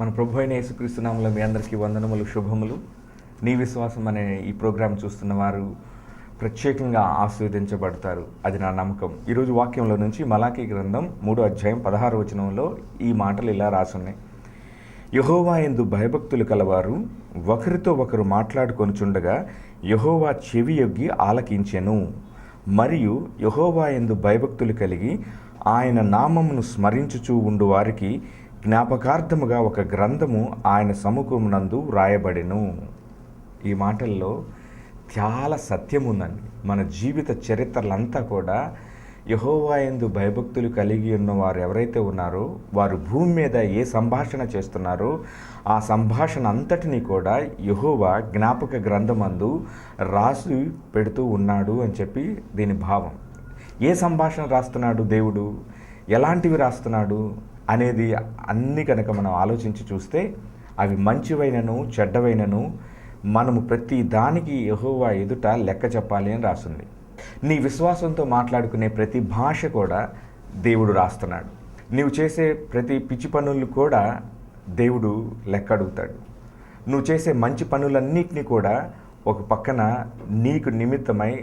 మన ప్రభు అయిన యేసుక్రీస్తు నామములో మీ అందరికీ వందనములు, శుభములు. నీ విశ్వాసం అనే ఈ ప్రోగ్రాం చూస్తున్న వారు ప్రత్యేకంగా ఆశీర్వదించబడతారు, అది నా నమ్మకం. ఈరోజు వాక్యంలో నుంచి మలాకీ గ్రంథం 3వ అధ్యాయం 16వ వచనంలో ఈ మాటలు ఇలా రాసున్నాయి. యెహోవా యందు భయభక్తులు కలవారు ఒకరితో ఒకరు మాట్లాడుకొనుచుండగా యెహోవా చెవియొగ్గి ఆలకించెను. మరియు యెహోవా యందు భయభక్తులు కలిగి ఆయన నామమును స్మరించుచూ ఉండు వారికి జ్ఞాపకార్థముగా ఒక గ్రంథము ఆయన సముఖమునందు వ్రాయబడెను. ఈ మాటల్లో చాలా సత్యం ఉందండి. మన జీవిత చరిత్రలంతా కూడా యెహోవా యందు భయభక్తులు కలిగి ఉన్న వారు ఎవరైతే ఉన్నారో వారు భూమి మీద ఏ సంభాషణ చేస్తున్నారో ఆ సంభాషణ అంతటినీ కూడా యెహోవా జ్ఞాపక గ్రంథమందు రాసి పెడుతూ ఉన్నాడు అని చెప్పి దీని భావం. ఏ సంభాషణ రాస్తున్నాడు దేవుడు, ఎలాంటివి రాస్తున్నాడు అనేది అన్నీ కనుక మనం ఆలోచించి చూస్తే అవి మంచివైనను చెడ్డవైనను మనము ప్రతి దానికి యెహోవా ఎదుట లెక్క చెప్పాలి అని రాస్తుంది. నీ విశ్వాసంతో మాట్లాడుకునే ప్రతి భాష కూడా దేవుడు రాస్తున్నాడు. నీవు చేసే ప్రతి పిచ్చి పనులు కూడా దేవుడు లెక్క అడుగుతాడు. నువ్వు చేసే మంచి పనులన్నిటినీ కూడా ఒక పక్కన నీకు నిమిత్తమై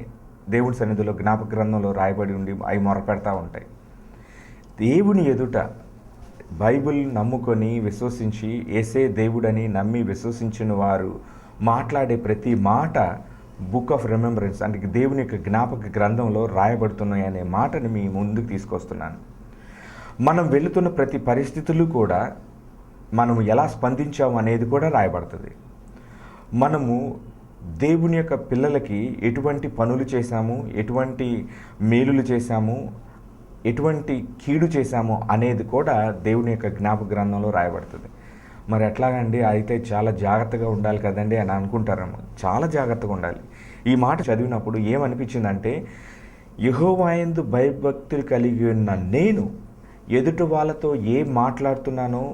దేవుడి సన్నిధిలో జ్ఞాపక గ్రంథంలో రాయబడి ఉండి అవి మొరపెడతా ఉంటాయి. దేవుని ఎదుట బైబిల్ నమ్ముకొని విశ్వసించి యేసే దేవుడని నమ్మి విశ్వసించిన వారు మాట్లాడే ప్రతి మాట బుక్ ఆఫ్ రిమెంబరెన్స్ అంటే దేవుని యొక్క జ్ఞాపక గ్రంథంలో రాయబడుతున్నాయి అనే మాటని మీ ముందుకు తీసుకొస్తున్నాను. మనం వెళుతున్న ప్రతి పరిస్థితులు కూడా మనము ఎలా స్పందించాము అనేది కూడా రాయబడుతుంది. మనము దేవుని యొక్క పిల్లలకి ఎటువంటి పనులు చేశాము, ఎటువంటి మేలులు చేశాము, ఎటువంటి కీడు చేశాము అనేది కూడా దేవుని యొక్క జ్ఞాపక గ్రంథంలో రాయబడుతుంది. మరి ఎట్లాగండి, అయితే చాలా జాగ్రత్తగా ఉండాలి కదండి అని అనుకుంటారేమో. చాలా జాగ్రత్తగా ఉండాలి. ఈ మాట చదివినప్పుడు ఏమనిపించిందంటే, యెహోవా యందు భయభక్తులు కలిగి ఉన్న నేను ఎదుటి వాళ్ళతో ఏం మాట్లాడుతున్నానో,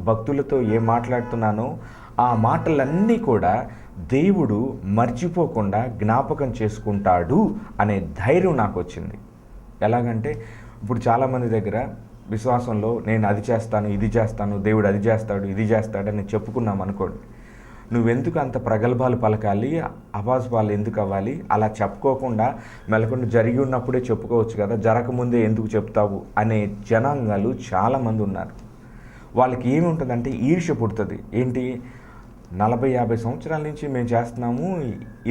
భక్తులతో ఏం మాట్లాడుతున్నానో ఆ మాటలన్నీ కూడా దేవుడు మర్చిపోకుండా జ్ఞాపకం చేసుకుంటాడు అనే ధైర్యం నాకు వచ్చింది. ఎలాగంటే ఇప్పుడు చాలామంది దగ్గర విశ్వాసంలో నేను అది చేస్తాను, ఇది చేస్తాను, దేవుడు అది చేస్తాడు, ఇది చేస్తాడని చెప్పుకున్నాం అనుకోండి. నువ్వెందుకు అంత ప్రగల్భాలు పలకాలి, అపాస్పాలు ఎందుకు అవ్వాలి? అలా చెప్పుకోకుండా మెలకుండా జరిగి ఉన్నప్పుడే చెప్పుకోవచ్చు కదా, జరగకముందే ఎందుకు చెప్తావు అనే జనాంగాలు చాలామంది ఉన్నారు. వాళ్ళకి ఏమి ఉంటుందంటే ఈర్ష్య పుడుతుంది. ఏంటి, 40-50 సంవత్సరాల నుంచి మేము చేస్తున్నాము,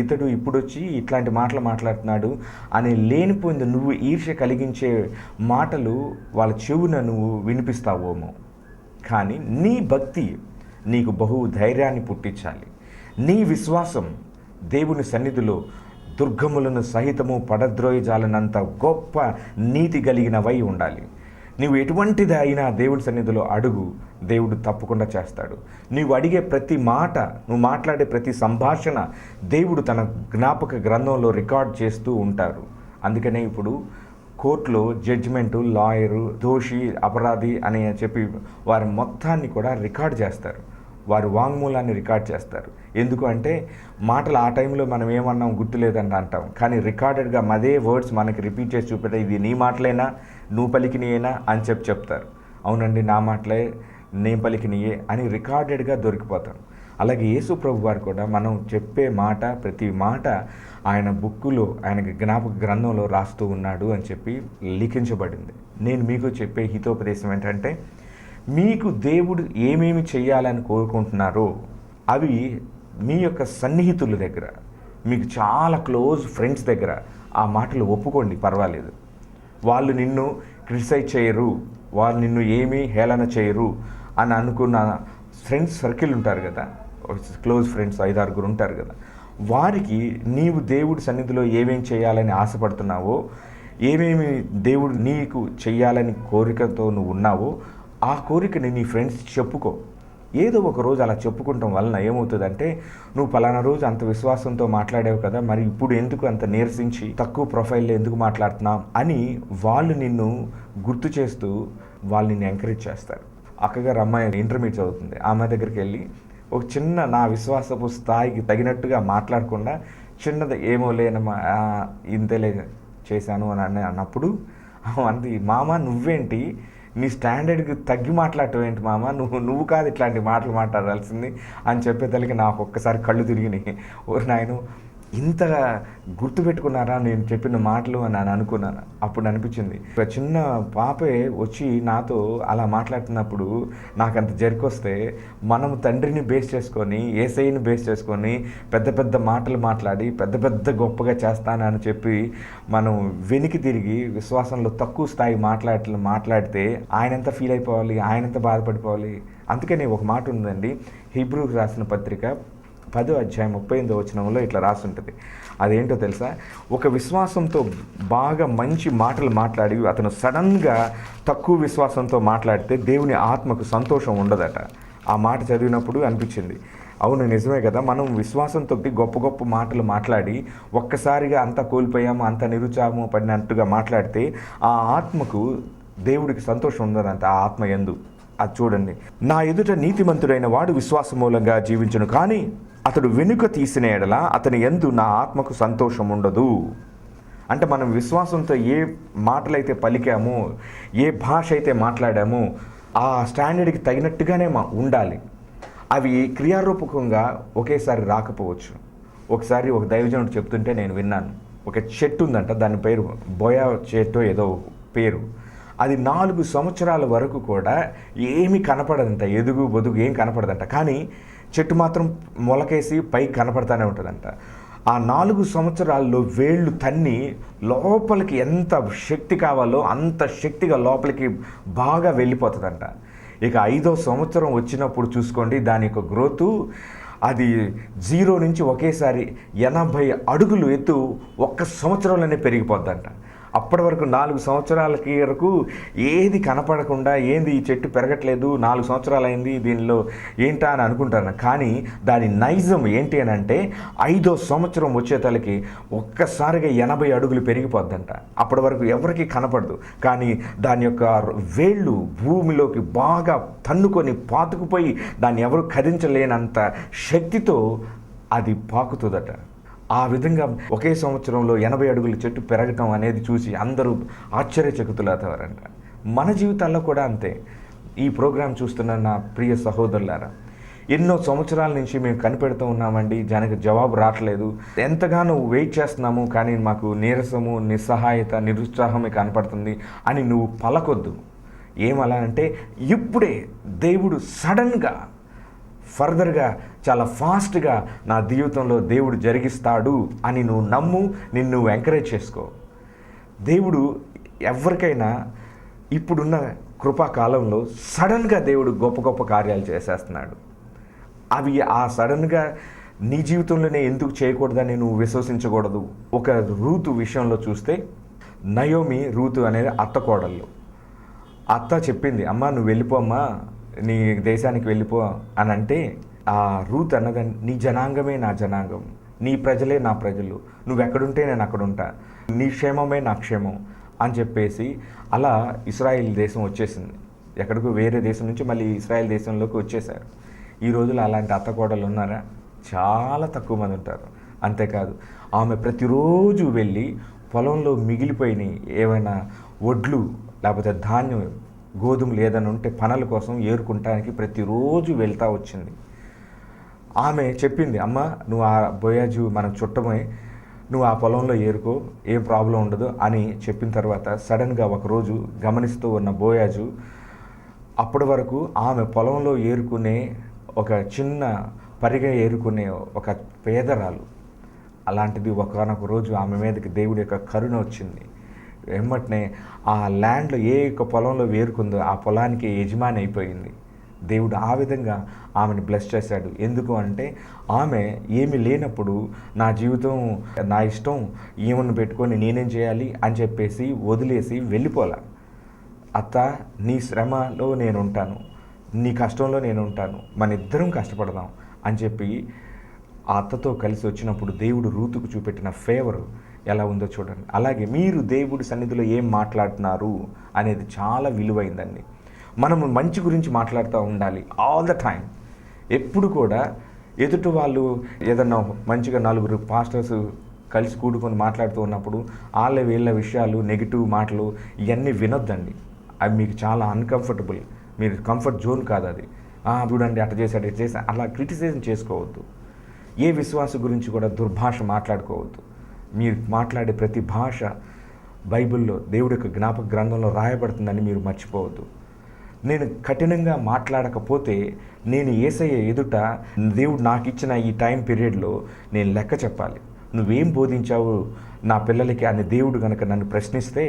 ఇతడు ఇప్పుడు వచ్చి ఇట్లాంటి మాటలు మాట్లాడుతున్నాడు అని లేనిపోయింది నువ్వు ఈర్ష్య కలిగించే మాటలు వాళ్ళ చెవున నువ్వు వినిపిస్తావేమో. కానీ నీ భక్తి నీకు బహు ధైర్యాన్ని పుట్టించాలి. నీ విశ్వాసం దేవుని సన్నిధిలో దుర్గములను సహితము పడద్రోయజాలనంత గొప్ప నీతి కలిగినవై ఉండాలి. నీవు ఎటువంటిది అయినా దేవుడి సన్నిధిలో అడుగు, దేవుడు తప్పకుండా చేస్తాడు. నీవు అడిగే ప్రతి మాట, నువ్వు మాట్లాడే ప్రతి సంభాషణ దేవుడు తన జ్ఞాపక గ్రంథంలో రికార్డ్ చేస్తూ ఉంటారు. అందుకనే ఇప్పుడు కోర్టులో జడ్జిమెంటు, లాయరు, దోషి, అపరాధి అని చెప్పి వారి మొత్తాన్ని కూడా రికార్డ్ చేస్తారు. వారి వాంగ్మూలాన్ని రికార్డ్ చేస్తారు. ఎందుకు అంటే మాటలు ఆ టైంలో మనం ఏమన్నాం గుర్తులేదని అంటాం, కానీ రికార్డెడ్గా అదే వర్డ్స్ మనకి రిపీట్ చేసి చూపెట్టే ఇది నీ మాటలేనా, నువ్వు పలికినయేనా అని చెప్తారు. అవునండి, నా మాటలే, నేను పలికినయే అని రికార్డెడ్గా దొరికిపోతాం. అలాగే యేసు ప్రభు వారు కూడా మనం చెప్పే మాట ప్రతి మాట ఆయన బుక్కులో, ఆయన జ్ఞాపక గ్రంథంలో రాస్తూ ఉన్నాడు అని చెప్పి లిఖించబడింది. నేను మీకు చెప్పే హితోపదేశం ఏంటంటే, మీకు దేవుడు ఏమేమి చేయాలని కోరుకుంటున్నారో అవి మీ యొక్క సన్నిహితుల దగ్గర, మీకు చాలా క్లోజ్ ఫ్రెండ్స్ దగ్గర ఆ మాటలు ఒప్పుకోండి, పర్వాలేదు. వాళ్ళు నిన్ను క్రిటిసైజ్ చేయరు, వాళ్ళు నిన్ను ఏమీ హేళన చేయరు అని అనుకున్న ఫ్రెండ్స్ సర్కిల్ ఉంటారు కదా, క్లోజ్ ఫ్రెండ్స్ 5-6 ఉంటారు కదా, వారికి నీవు దేవుడి సన్నిధిలో ఏమేమి చేయాలని ఆశపడుతున్నావో, ఏమేమి దేవుడు నీకు చెయ్యాలని కోరికతో నువ్వు ఉన్నావో ఆ కోరికని నీ ఫ్రెండ్స్ చెప్పుకో. ఏదో ఒక రోజు అలా చెప్పుకుంటాం వలన ఏమవుతుందంటే, నువ్వు పలానా రోజు అంత విశ్వాసంతో మాట్లాడావు కదా, మరి ఇప్పుడు ఎందుకు అంత నీరసించి తక్కువ ప్రొఫైల్లో ఎందుకు మాట్లాడుతున్నావు అని వాళ్ళు నిన్ను గుర్తు చేస్తూ వాళ్ళు నిన్ను ఎంకరేజ్ చేస్తారు. అక్కగారు అమ్మాయి ఇంటర్మీడియట్ చదువుతుంది, ఆమె దగ్గరికి వెళ్ళి ఒక చిన్న నా విశ్వాసపు స్థాయికి తగినట్టుగా మాట్లాడకుండా చిన్నది ఏమో లేనమ్మా ఇంతేలే చేశాను అని అన్నప్పుడు అంది, మామ నువ్వేంటి నీ స్టాండర్డ్కి తగ్గి మాట్లాడటం ఏంటి మామ, నువ్వు కాదు ఇట్లాంటి మాటలు మాట్లాడాల్సింది అని చెప్పేదానికి నాకు ఒక్కసారి కళ్ళు తిరిగినాయి. ఓ నాయను, ఇంత గుర్తుపెట్టుకున్నారా నేను చెప్పిన మాటలు అని నేను అనుకున్నాను. అప్పుడు అనిపించింది, ఒక చిన్న పాపే వచ్చి నాతో అలా మాట్లాడుతున్నప్పుడు నాకు అంత జరికొస్తే, మనం తండ్రిని బేస్ చేసుకొని, యేసయ్యని బేస్ చేసుకొని పెద్ద పెద్ద మాటలు మాట్లాడి పెద్ద పెద్ద గొప్పగా చేస్తానని చెప్పి మనం వెనికి తిరిగి విశ్వాసంలో తక్కువ స్థాయి మాట్లాడితే ఆయన ఎంత ఫీల్ అయిపోవాలి, ఆయన ఎంత బాధపడిపోవాలి. అందుకని ఒక మాట ఉందండి, హీబ్రూకి రాసిన పత్రిక 10వ అధ్యాయం 38వ వచనంలో ఇట్లా రాసి ఉంటుంది. అదేంటో తెలుసా, ఒక విశ్వాసంతో బాగా మంచి మాటలు మాట్లాడి అతను సడన్గా తక్కువ విశ్వాసంతో మాట్లాడితే దేవుని ఆత్మకు సంతోషం ఉండదట. ఆ మాట చదివినప్పుడు అనిపించింది, అవును నిజమే కదా, మనం విశ్వాసంతో గొప్ప గొప్ప మాటలు మాట్లాడి ఒక్కసారిగా అంత కోల్పోయాము, అంత నిరుత్సాహము పడినట్టుగా మాట్లాడితే ఆ ఆత్మకు దేవుడికి సంతోషం ఉండదంట. ఆ ఆత్మ యందు అది చూడండి, నా ఎదుట నీతిమంతుడైన వాడు విశ్వాస మూలంగా జీవించును, కానీ అతడు వెనుక తీసిన ఎడల అతని యందు నా ఆత్మకు సంతోషం ఉండదు. అంటే మనం విశ్వాసంతో ఏ మాటలైతే పలికామో, ఏ భాష అయితే మాట్లాడామో ఆ స్టాండర్డ్కి తగినట్టుగానే ఉండాలి. అవి క్రియారూపకంగా ఒకేసారి రాకపోవచ్చు. ఒకసారి ఒక దైవజనుడు చెప్తుంటే నేను విన్నాను, ఒక చెట్టు ఉందంట, దాని పేరు బోయా చెట్టు ఏదో పేరు. అది 4 సంవత్సరాల వరకు కూడా ఏమీ కనపడదంట, ఎదుగు బొదుగు ఏం కనపడదంట, కానీ చెట్టు మాత్రం మొలకేసి పైకి కనపడతానే ఉంటుందంట. ఆ 4 సంవత్సరాల్లో వేళ్ళు తన్ని లోపలికి ఎంత శక్తి కావాలో అంత శక్తిగా లోపలికి బాగా వెళ్ళిపోతుందంట. ఇక 5వ సంవత్సరం వచ్చినప్పుడు చూసుకోండి, దాని యొక్క గ్రోతు అది 0 నుంచి ఒకేసారి 80 అడుగులు ఎత్తు ఒక్క సంవత్సరంలోనే పెరిగిపోద్దంట. అప్పటి వరకు 4 సంవత్సరాలకి వరకు ఏది కనపడకుండా, ఏంది ఈ చెట్టు పెరగట్లేదు, 4 సంవత్సరాలు అయింది దీనిలో ఏంటా అని అనుకుంటాను. కానీ దాని నైజం ఏంటి అని అంటే 5వ సంవత్సరం వచ్చేతలకి ఒక్కసారిగా 80 అడుగులు పెరిగిపోద్దంట. అప్పటి వరకు ఎవరికి కనపడదు, కానీ దాని యొక్క వేళ్ళు భూమిలోకి బాగా తన్నుకొని పాతుకుపోయి దాన్ని ఎవరు కదించలేనంత శక్తితో అది పాకుతుందట. ఆ విధంగా ఒకే సంవత్సరంలో 80 అడుగుల చెట్టు పెరగటం అనేది చూసి అందరూ ఆశ్చర్యచకితులవుతారంట. మన జీవితాల్లో కూడా అంతే. ఈ ప్రోగ్రాం చూస్తున్న నా ప్రియ సహోదరులారా, ఎన్నో సంవత్సరాల నుంచి మేము కనిపెడుతూ ఉన్నామండి, దానికి జవాబు రావట్లేదు, ఎంతగానో వెయిట్ చేస్తున్నాము, కానీ మాకు నీరసము, నిస్సహాయత, నిరుత్సాహమే కనపడుతుంది అని నువ్వు పలకొద్దు. ఏమలా అంటే ఇప్పుడే దేవుడు సడన్గా ఫర్దర్గా చాలా ఫాస్ట్గా నా జీవితంలో దేవుడు జరిగిస్తాడు అని నువ్వు నమ్ము, నిన్ను ఎంకరేజ్ చేసుకో. దేవుడు ఎవరికైనా ఇప్పుడున్న కృపాకాలంలో సడన్గా దేవుడు గొప్ప గొప్ప కార్యాలు చేసేస్తున్నాడు. అవి ఆ సడన్గా నీ జీవితంలోనే ఎందుకు చేయకూడదని నువ్వు విశ్వసించకూడదు. ఒక రూతు విషయంలో చూస్తే, నయోమి రూతు అనేది అత్త కోడళ్ళు. అత్త చెప్పింది, అమ్మ నువ్వు వెళ్ళిపోమ్మా, నీ దేశానికి వెళ్ళిపో అని అంటే, ఆ రూత్ అన్నదని నీ జనాంగమే నా జనాంగం, నీ ప్రజలే నా ప్రజలు, నువ్వెక్కడుంటే నేను అక్కడుంటా, నీ క్షేమమే నా క్షేమం అని చెప్పేసి అలా ఇశ్రాయేల్ దేశం వచ్చేసింది. ఎక్కడికో వేరే దేశం నుంచి మళ్ళీ ఇశ్రాయేల్ దేశంలోకి వచ్చేసారు. ఈ రోజుల్లో అలాంటి అత్తకోడలు ఉన్నారా? చాలా తక్కువ మంది ఉంటారు. అంతేకాదు, ఆమె ప్రతిరోజు వెళ్ళి పొలంలో మిగిలిపోయినాయి ఏమైనా వడ్లు లేకపోతే ధాన్యం, గోధుమలు ఏదైనా ఉంటే పనుల కోసం ఏరుకుంటానికి ప్రతిరోజు వెళ్తూ వచ్చింది. ఆమె చెప్పింది, అమ్మ నువ్వు ఆ బోయాజు మనం చుట్టమే, నువ్వు ఆ పొలంలో ఏరుకో, ఏం ప్రాబ్లం ఉండదు అని చెప్పిన తర్వాత సడన్గా ఒకరోజు గమనిస్తూ ఉన్న బోయాజు అప్పటి వరకు ఆమె పొలంలో ఏరుకునే ఒక చిన్న పరిగె ఏరుకునే ఒక పేదరాలు. అలాంటిది ఒకానొక రోజు ఆమె మీదకి దేవుడి యొక్క కరుణ వచ్చింది. వెంబటనే ఆ ల్యాండ్లో ఏ యొక్క పొలంలో వేరుకుందో ఆ పొలానికి యజమాని అయిపోయింది. దేవుడు ఆ విధంగా ఆమెను బ్లెస్ చేశాడు. ఎందుకు అంటే ఆమె ఏమి లేనప్పుడు నా జీవితం నా ఇష్టం, ఏమన్నా పెట్టుకొని నేనేం చేయాలి అని చెప్పేసి వదిలేసి వెళ్ళిపోలా. అత్త నీ శ్రమలో నేను ఉంటాను, నీ కష్టంలో నేను ఉంటాను, మన ఇద్దరం కష్టపడదాం అని చెప్పి ఆ అత్తతో కలిసి వచ్చినప్పుడు దేవుడు రూతుకు చూపెట్టిన ఫేవర్ ఎలా ఉందో చూడండి. అలాగే మీరు దేవుడి సన్నిధిలో ఏం మాట్లాడుతున్నారు అనేది చాలా విలువైందండి. మనము మంచి గురించి మాట్లాడుతూ ఉండాలి ఆల్ ద టైం. ఎప్పుడు కూడా ఎదుటి వాళ్ళు ఏదన్నా మంచిగా 4 పాస్టర్స్ కలిసి కూడుకొని మాట్లాడుతూ ఉన్నప్పుడు వీళ్ళ విషయాలు, నెగిటివ్ మాటలు ఇవన్నీ వినొద్దండి. అవి మీకు చాలా అన్కంఫర్టబుల్, మీరు కంఫర్ట్ జోన్ కాదు అది. చూడండి అట్లా చేశాడు ఇట్లా చేశాడు అలా క్రిటిసైజం చేసుకోవద్దు. ఏ విశ్వాస గురించి కూడా దుర్భాష మాట్లాడుకోవద్దు. మీరు మాట్లాడే ప్రతి భాష బైబిల్లో దేవుడి యొక్క జ్ఞాపక గ్రంథంలో రాయబడుతుందని మీరు మర్చిపోవద్దు. నేను కఠినంగా మాట్లాడకపోతే నేను యేసయ్య ఎదుట దేవుడు నాకు ఇచ్చిన ఈ టైం పీరియడ్లో నేను లెక్క చెప్పాలి. నువ్వేం బోధించావు నా పిల్లలకి అని దేవుడు కనుక నన్ను ప్రశ్నిస్తే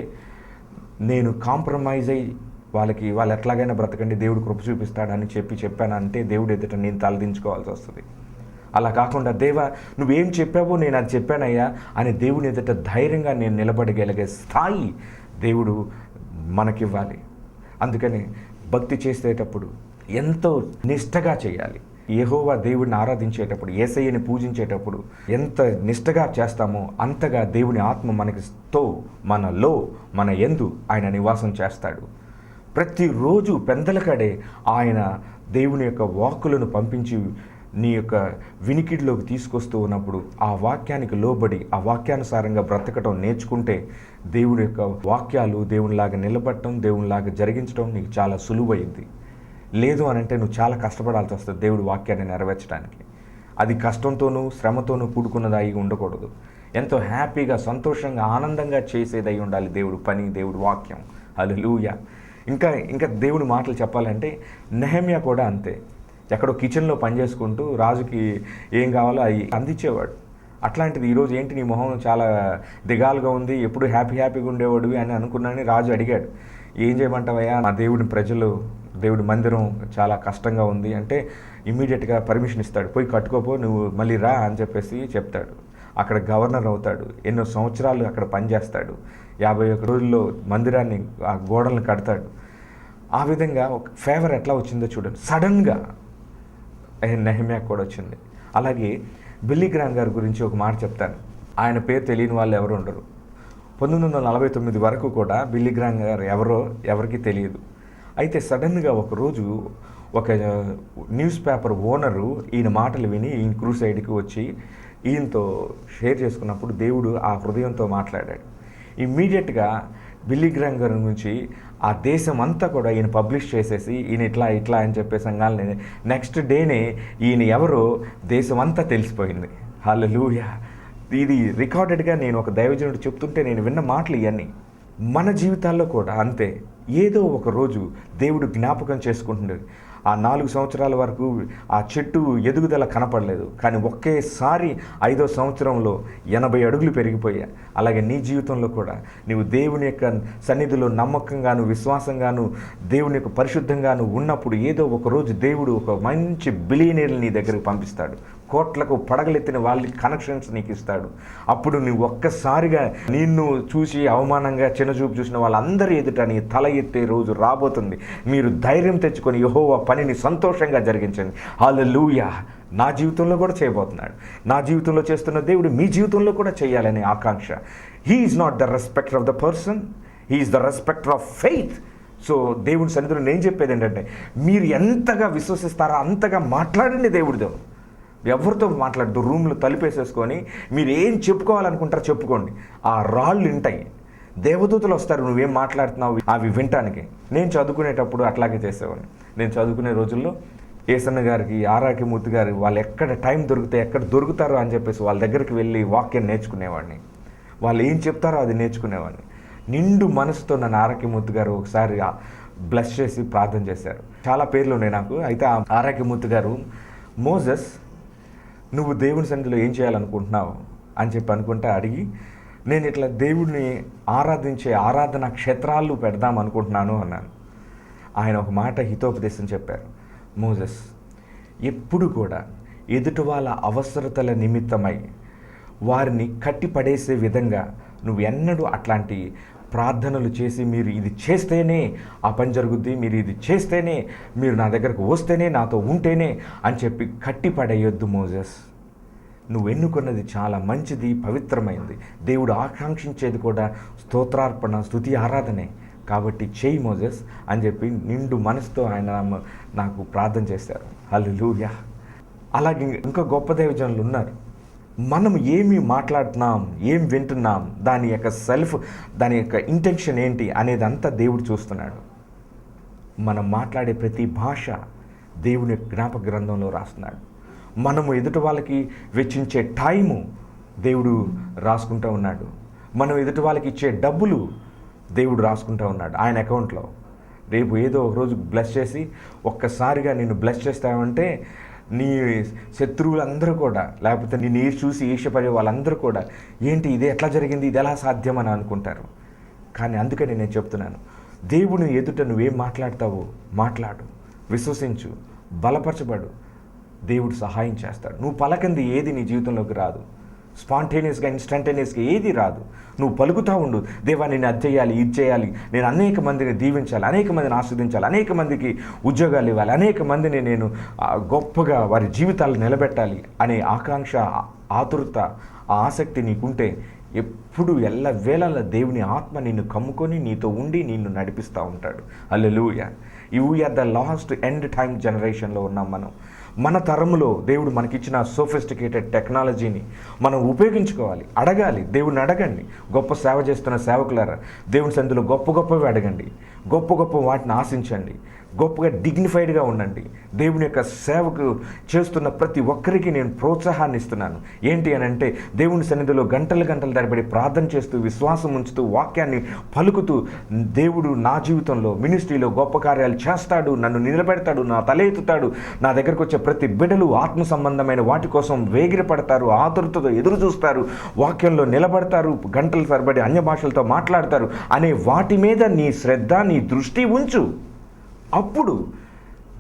నేను కాంప్రమైజ్ అయ్యి వాళ్ళు ఎట్లాగైనా బ్రతకండి దేవుడు కృప చూపిస్తాడని చెప్పానంటే దేవుడు ఎదుట నేను తలదించుకోవాల్సి వస్తుంది. అలా కాకుండా దేవా నువ్వేం చెప్పావో నేను అది చెప్పానయ్యా అని దేవుని ఎదుట ధైర్యంగా నేను నిలబడగలిగే స్థాయి దేవుడు మనకివ్వాలి. అందుకని భక్తి చేసేటప్పుడు ఎంతో నిష్టగా చేయాలి. యెహోవా దేవుడిని ఆరాధించేటప్పుడు, యేసయ్యని పూజించేటప్పుడు ఎంత నిష్టగా చేస్తామో అంతగా దేవుని ఆత్మ మనలో మన యందు ఆయన నివాసం చేస్తాడు. ప్రతిరోజు పెందలకడే ఆయన దేవుని యొక్క వాక్కులను పంపించి నీ యొక్క వినికిడిలోకి తీసుకొస్తూ ఉన్నప్పుడు ఆ వాక్యానికి లోబడి ఆ వాక్యానుసారంగా బ్రతకటం నేర్చుకుంటే దేవుడి యొక్క వాక్యాలు దేవునిలాగా నిలబడటం, దేవునిలాగా జరిగించడం నీకు చాలా సులువైంది. లేదు అని అంటే నువ్వు చాలా కష్టపడాల్సి వస్తుంది దేవుడి వాక్యాన్ని నెరవేర్చడానికి. అది కష్టంతోనూ శ్రమతోనూ కూడుకున్నదై ఉండకూడదు. ఎంతో హ్యాపీగా సంతోషంగా ఆనందంగా చేసేదై ఉండాలి దేవుడు పని, దేవుడి వాక్యం. హల్లెలూయా. ఇంకా దేవుడి మాటలు చెప్పాలంటే నెహెమ్యా కూడా అంతే. ఎక్కడో కిచెన్లో పనిచేసుకుంటూ రాజుకి ఏం కావాలో అవి అందించేవాడు. అట్లాంటిది ఈరోజు ఏంటి నీ మొహం చాలా దిగాలుగా ఉంది, ఎప్పుడు హ్యాపీగా ఉండేవాడివి అని అనుకున్నానని రాజు అడిగాడు. ఏం చేయమంటావయ్యా, మా దేవుడి మందిరం చాలా కష్టంగా ఉంది అంటే ఇమ్మీడియట్గా పర్మిషన్ ఇస్తాడు. పోయి కట్టుకోపో, నువ్వు మళ్ళీ రా అని చెప్పేసి చెప్తాడు. అక్కడ గవర్నర్ అవుతాడు, ఎన్నో సంవత్సరాలు అక్కడ పనిచేస్తాడు, 51 రోజుల్లో మందిరాన్ని ఆ గోడలను కడతాడు. ఆ విధంగా ఒక ఫేవర్ ఎట్లా వచ్చిందో చూడండి, సడన్గా నెహెమ్యాకు కూడా వచ్చింది. అలాగే బిల్లీ గ్రాహం గారి గురించి ఒక మాట చెప్తాను. ఆయన పేరు తెలియని వాళ్ళు ఎవరు ఉండరు. 1949 వరకు కూడా బిల్లీ గ్రాహం గారు ఎవరికి తెలియదు. అయితే సడన్గా ఒకరోజు ఒక న్యూస్ పేపర్ ఓనరు ఈయన మాటలు విని ఈయన క్రూసైడ్కి వచ్చి ఈయనతో షేర్ చేసుకున్నప్పుడు దేవుడు ఆ హృదయంతో మాట్లాడాడు. ఇమ్మీడియట్గా బిల్లీ గ్రాహం గారి గురించి ఆ దేశం అంతా కూడా ఈయన పబ్లిష్ చేసేసి ఈయన ఇట్లా అని చెప్పేసి అనగానే నెక్స్ట్ డేనే ఈయన ఎవరో దేశం అంతా తెలిసిపోయింది. హల్లెలూయా. ఇది రికార్డెడ్గా నేను ఒక దైవజనుడు చెప్తుంటే నేను విన్న మాటలు ఇవన్నీ. మన జీవితాల్లో కూడా అంతే. ఏదో ఒక రోజు దేవుడు జ్ఞాపకం చేసుకుంటున్నాడు. ఆ 4 సంవత్సరాల వరకు ఆ చెట్టు ఎదుగుదల కనపడలేదు, కానీ ఒకేసారి 5వ సంవత్సరంలో 80 అడుగులు పెరిగిపోయా. అలాగే నీ జీవితంలో కూడా నీవు దేవుని యొక్క సన్నిధిలో నమ్మకంగాను విశ్వాసంగాను దేవుని యొక్క పరిశుద్ధంగాను ఉన్నప్పుడు ఏదో ఒక రోజు దేవుడు ఒక మంచి బిలియనీర్ని నీ దగ్గరికి పంపిస్తాడు. కోట్లకు పడగలెత్తిన వాళ్ళకి కనెక్షన్స్ నీకు ఇస్తాడు. అప్పుడు నువ్వు ఒక్కసారిగా నిన్ను చూసి అవమానంగా చిన్నచూపు చూసిన వాళ్ళందరి ఎదుట నీ తల ఎత్తే రోజు రాబోతుంది. మీరు ధైర్యం తెచ్చుకొని యెహోవా పనిని సంతోషంగా జరిగించండి. హల్లెలూయా. నా జీవితంలో కూడా చేయబోతున్నాడు. నా జీవితంలో చేస్తున్న దేవుడు మీ జీవితంలో కూడా చేయాలనే ఆకాంక్ష. He is not the respecter of the person, he is the respecter of faith. So దేవుని సన్నిధిలో నేను చెప్పేది ఏంటంటే మీరు ఎంతగా విశ్వసిస్తారో అంతగా మాట్లాడండి దేవుడితో. ఎవరితో మాట్లాడద్దు. రూమ్లో తలుపేసేసుకొని మీరు ఏం చెప్పుకోవాలనుకుంటారో చెప్పుకోండి. ఆ రాళ్ళు వింటాయి, దేవదూతలు వస్తారు నువ్వేం మాట్లాడుతున్నావు అవి వినటానికి. నేను చదువుకునేటప్పుడు అట్లాగే చేసేవాడిని. నేను చదువుకునే రోజుల్లో ఏసన్న గారికి, ఆరాకి మూర్తి గారు వాళ్ళు ఎక్కడ టైం దొరికితే ఎక్కడ దొరుకుతారో అని చెప్పేసి వాళ్ళ దగ్గరికి వెళ్ళి వాక్యం నేర్చుకునేవాడిని. వాళ్ళు ఏం చెప్తారో అది నేర్చుకునేవాడిని. నిండు మనసుతో నన్ను ఆరాకి మూర్తి గారు ఒకసారి బ్లెస్ చేసి ప్రార్థన చేశారు. చాలా పేర్లు ఉన్నాయి నాకు. అయితే ఆ ఆరాకి మూర్తి గారు, మోజెస్ నువ్వు దేవుని సన్నిధిలో ఏం చేయాలనుకుంటున్నావు అని చెప్పి అనుకుంటే అడిగి, నేను ఇట్లా దేవుడిని ఆరాధించే ఆరాధన క్షేత్రాలు పెడదాం అనుకుంటున్నాను అన్నాను. ఆయన ఒక మాట హితోపదేశం చెప్పారు. మోజెస్, ఎప్పుడు కూడా ఎదుటి వాళ్ళ అవసరతల నిమిత్తమై వారిని కట్టిపడేసే విధంగా నువ్వు ఎన్నడూ అట్లాంటి ప్రార్థనలు చేసి మీరు ఇది చేస్తేనే ఆ పని జరుగుద్ది, మీరు ఇది చేస్తేనే, మీరు నా దగ్గరకు వస్తేనే, నాతో ఉంటేనే అని చెప్పి కట్టిపడేయొద్దు మోజెస్. నువ్వు ఎన్నుకున్నది చాలా మంచిది, పవిత్రమైంది. దేవుడు ఆకాంక్షించేది కూడా స్తోత్రార్పణ, స్తుతి, ఆరాధనే. కాబట్టి చేయి మోజెస్ అని చెప్పి నిండు మనసుతో ఆయన నాకు ప్రార్థన చేశారు. హల్లెలూయా. అలాగే ఇంకా గొప్ప దైవజనులు ఉన్నారు. మనం ఏమి మాట్లాడుతున్నాం, ఏం వింటున్నాం, దాని యొక్క ఇంటెన్షన్ ఏంటి అనేది అంతా దేవుడు చూస్తున్నాడు. మనం మాట్లాడే ప్రతి భాష దేవుని జ్ఞాపక గ్రంథంలో రాస్తున్నాడు. మనము ఎదుటి వాళ్ళకి వెచ్చించే టైము దేవుడు రాసుకుంటూ ఉన్నాడు. మనం ఎదుటి వాళ్ళకి ఇచ్చే డబ్బులు దేవుడు రాసుకుంటూ ఉన్నాడు ఆయన అకౌంట్లో. రేపు ఏదో ఒక రోజు బ్లెస్ చేసి ఒక్కసారిగా నిన్ను బ్లెస్ చేస్తామంటే నీ శత్రువులందరూ కూడా, లేకపోతే నీ నీరు చూసి ఈర్ష్యపడే వాళ్ళందరూ కూడా ఏంటి ఇది ఎట్లా జరిగింది, ఇది ఎలా సాధ్యం అని అనుకుంటారు. కానీ అందుకని నేను చెప్తున్నాను, దేవుని ఎదుట నువ్వేం మాట్లాడతావో మాట్లాడు, విశ్వసించు, బలపరచబడు, దేవుడు సహాయం చేస్తాడు. నువ్వు పలకంది ఏది నీ జీవితంలోకి రాదు. స్పాంటేనియస్గా ఇన్స్టంటేనియస్గా ఏది రాదు. నువ్వు పలుకుతూ ఉండు, దేవా నేను అది చేయాలి, ఇది చేయాలి, నేను అనేక మందిని దీవించాలి, అనేక మందిని ఆస్వాదించాలి, అనేక మందికి ఉద్యోగాలు ఇవ్వాలి, అనేక మందిని నేను గొప్పగా వారి జీవితాలు నిలబెట్టాలి అనే ఆకాంక్ష, ఆతురత, ఆసక్తి నీకుంటే ఎప్పుడు ఎల్లవేళలా దేవుని ఆత్మ నిన్ను కమ్ముకొని నీతో ఉండి నిన్ను నడిపిస్తూ ఉంటాడు. Hallelujah. We are the last end time జనరేషన్లో ఉన్నాం మనం. మన తరములో దేవుడు మనకిచ్చిన సోఫిస్టికేటెడ్ టెక్నాలజీని మనం ఉపయోగించుకోవాలి. అడగాలి, దేవుడిని అడగండి. గొప్ప సేవ చేస్తున్న సేవకులారా, దేవుని సన్నిధిలో గొప్ప గొప్పవి అడగండి, గొప్ప గొప్ప వాటిని ఆశించండి, గొప్పగా డిగ్నిఫైడ్గా ఉండండి. దేవుని యొక్క సేవకు చేస్తున్న ప్రతి ఒక్కరికి నేను ప్రోత్సాహాన్ని ఇస్తున్నాను. ఏంటి అని అంటే, దేవుని సన్నిధిలో గంటలు గంటలు తరబడి ప్రార్థన చేస్తూ, విశ్వాసం ఉంచుతూ, వాక్యాన్ని పలుకుతూ, దేవుడు నా జీవితంలో మినిస్ట్రీలో గొప్ప కార్యాలు చేస్తాడు, నన్ను నిలబెడతాడు, నా తల ఎత్తుతాడు, నా దగ్గరకు వచ్చే ప్రతి బిడ్డలు ఆత్మ సంబంధమైన వాటి కోసం వేగిరపడతారు, ఆతురతతో ఎదురు చూస్తారు, వాక్యంలో నిలబడతారు, గంటల తరబడి అన్య భాషలతో మాట్లాడతారు అనే వాటి మీద నీ శ్రద్ధ, నీ దృష్టి ఉంచు. అప్పుడు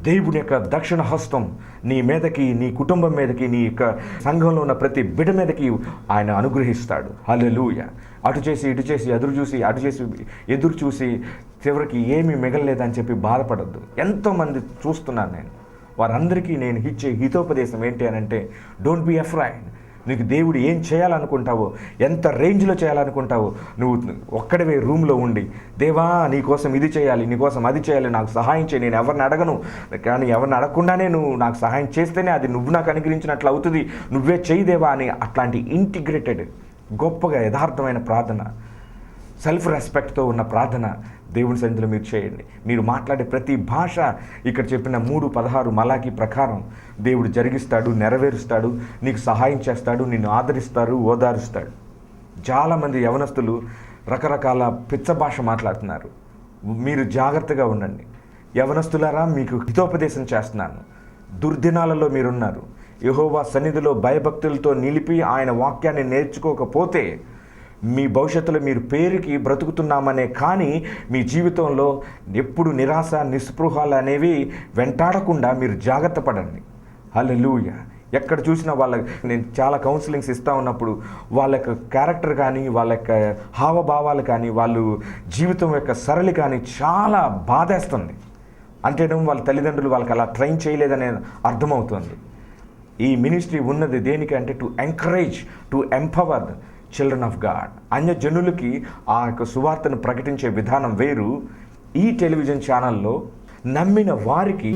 దేవుని యొక్క దక్షిణ హస్తం నీ మీదకి, నీ కుటుంబం మీదకి, నీ యొక్క సంఘంలో ఉన్న ప్రతి బిడ్డ మీదకి ఆయన అనుగ్రహిస్తాడు. హల్లెలూయా. అటు చేసి ఇటు చేసి ఎదురు చూసి, అటు చేసి ఎదురు చూసి చివరికి ఏమీ మిగలలేదని చెప్పి బాధపడద్దు. ఎంతోమంది చూస్తున్నాను నేను, వారందరికీ నేను ఇచ్చే హితోపదేశం ఏంటి అని అంటే, డోంట్ బీ అఫ్రైడ్. నీకు దేవుడు ఏం చేయాలనుకుంటావో, ఎంత రేంజ్లో చేయాలనుకుంటావో, నువ్వు ఒక్కడవే రూమ్లో ఉండి, దేవా నీకోసం ఇది చేయాలి, నీకోసం అది చేయాలి, నాకు సహాయం చేయి, నేను ఎవరిని అడగను, కానీ ఎవరిని అడగకుండానే నువ్వు నాకు సహాయం చేస్తేనే అది నువ్వు నాకు అనుగ్రహించినట్లు అవుతుంది, నువ్వే చేయి దేవా అని అట్లాంటి ఇంటిగ్రేటెడ్ గొప్పగా యథార్థమైన ప్రార్థన, సెల్ఫ్ రెస్పెక్ట్తో ఉన్న ప్రార్థన దేవుని సన్నిధిలో మీరు చేయండి. మీరు మాట్లాడే ప్రతి భాష ఇక్కడ చెప్పిన 3:16 మలాకి ప్రకారం దేవుడు జరిగిస్తాడు, నెరవేరుస్తాడు, నీకు సహాయం చేస్తాడు, నిన్ను ఆదరిస్తారు, ఓదారుస్తాడు. చాలామంది యవనస్తులు రకరకాల పిచ్చ భాష మాట్లాడుతున్నారు. మీరు జాగ్రత్తగా ఉండండి. యవనస్తులారా, మీకు హితోపదేశం చేస్తున్నాను. దుర్దినాలలో మీరున్నారు. యెహోవా సన్నిధిలో భయభక్తులతో నిలిపి ఆయన వాక్యాన్ని నేర్చుకోకపోతే మీ భవిష్యత్తులో మీరు పేరుకి బ్రతుకుతున్నామనే, కానీ మీ జీవితంలో ఎప్పుడు నిరాశ, నిస్పృహాలు అనేవి వెంటాడకుండా మీరు జాగ్రత్త పడండి. హల్లెలూయా. ఎక్కడ చూసినా నేను చాలా కౌన్సిలింగ్స్ ఇస్తూ ఉన్నప్పుడు వాళ్ళ యొక్క క్యారెక్టర్ కానీ, వాళ్ళ యొక్క హావభావాలు కానీ, వాళ్ళు జీవితం యొక్క సరళి కానీ చాలా బాధేస్తుంది. అంటే వాళ్ళ తల్లిదండ్రులు వాళ్ళకి అలా ట్రైన్ చేయలేదనే అర్థమవుతుంది. ఈ మినిస్ట్రీ ఉన్నది దేనికంటే to encourage, to empower children of God. అన్య జనులకి ఆ యొక్క సువార్తను ప్రకటించే విధానం వేరు. ఈ టెలివిజన్ ఛానల్లో నమ్మిన వారికి